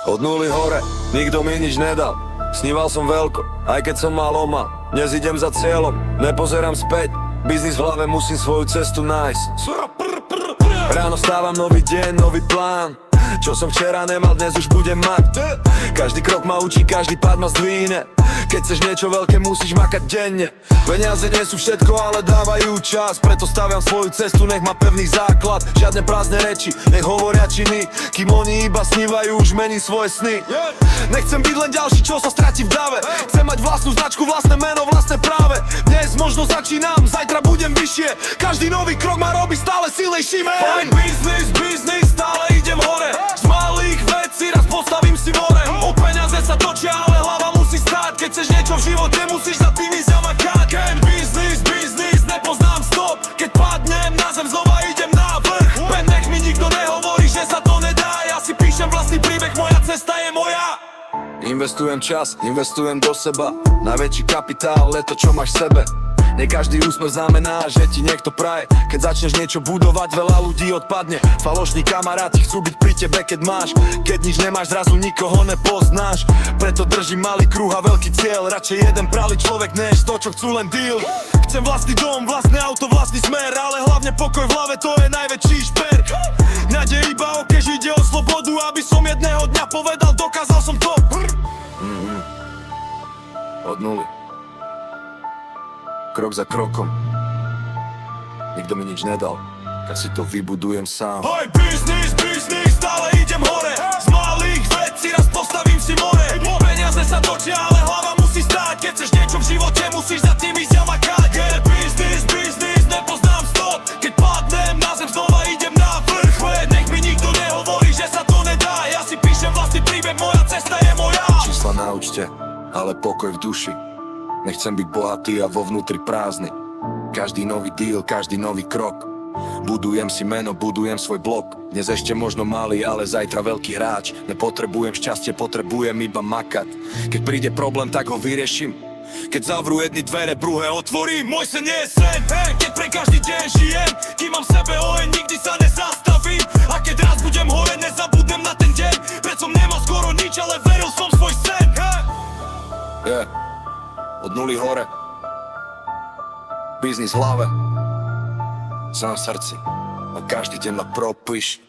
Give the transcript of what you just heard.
Od nuly hore, nikto mi nič nedal. Sníval som veľko, aj keď som mal omal. Dnes idem za cieľom, nepozerám späť. Biznis v hlave, musím svoju cestu nájsť. Ráno stávam, nový deň, nový plán. Čo som včera nemal, dnes už budem mať. Každý krok ma učí, každý pád ma zdvihne. Keď chceš niečo veľké, musíš makať denne. Peniaze nie sú všetko, ale dávajú čas. Preto staviam svoju cestu, nech má pevný základ. Žiadne prázdne reči, nech hovoria činy. Kým oni iba snívajú, už mení svoje sny. Nechcem byť len ďalší, čo sa stratí v dave. Chcem mať vlastnú značku, vlastné meno, vlastné práve. Dnes možno začínam, zajtra budem vyššie. Každý nový krok ma robí stále silnejší, man. Fajn biznis, biznis, stále idem hore. Z malých vecí raz postavím si more. O peniaze sa točia, ale hlava musí stáť. Keď chceš niečo v živote, musíš za tým ísť a makať. Biznis, biznis, nepoznám stop. Keď padnem na zem, znova idem na vrch. Len nech mi nikto nehovorí, že sa to nedá. Ja si píšem vlastný príbeh, moja cesta je moja. Investujem čas, investujem do seba. Najväčší kapitál je to, čo máš v sebe. Nie každý úsmev znamená, že ti niekto praje. Keď začneš niečo budovať, veľa ľudí odpadne. Falošní kamaráti chcú byť pri tebe, keď máš. Keď nič nemáš, zrazu nikoho nepoznáš. Preto držím malý kruh a veľký cieľ. Radšej jeden pravý človek, než to, čo chcú len deal. Chcem vlastný dom, vlastné auto, vlastný smer. Ale hlavne pokoj v hlave, to je najväčší šper. Nádej iba keď ide o slobodu. Aby som jedného dňa povedal, dokázal som to. Od nuly, krok za krokom. Nikto mi nič nedal, tak si to vybudujem sám. Hoj, biznis, biznis, stále idem hore. Z malých vecí raz postavím si more. Peniaze sa točia, ale hlava musí stáť. Keď chceš niečo v živote, musíš za tým ísť a makať. Biznis, biznis, nepoznám stop. Keď padnem na zem, znova idem na vrch. Nech mi nikto nehovorí, že sa to nedá. Ja si píšem vlastný príbeh, moja cesta je moja. Čísla na účte, ale pokoj v duši. Nechcem byť bohatý a vo vnútri prázdny. Každý nový deal, každý nový krok. Budujem si meno, budujem svoj blok. Dnes ešte možno malý, ale zajtra veľký hráč. Nepotrebujem šťastie, potrebujem iba makať. Keď príde problém, tak ho vyriešim. Keď zavrú jedny dvere, druhé otvorím. Môj sen nie je sen, keď pre každý deň žijem. Kým mám v sebe oheň, nikdy sa nezastavím. A keď raz budem hore, nezabudnem na ten deň. Veď som nemal skoro nič, ale veril som svoj sen. Od nuly hore, biznis v hlave, sám v srdci a každý deň ma propíš.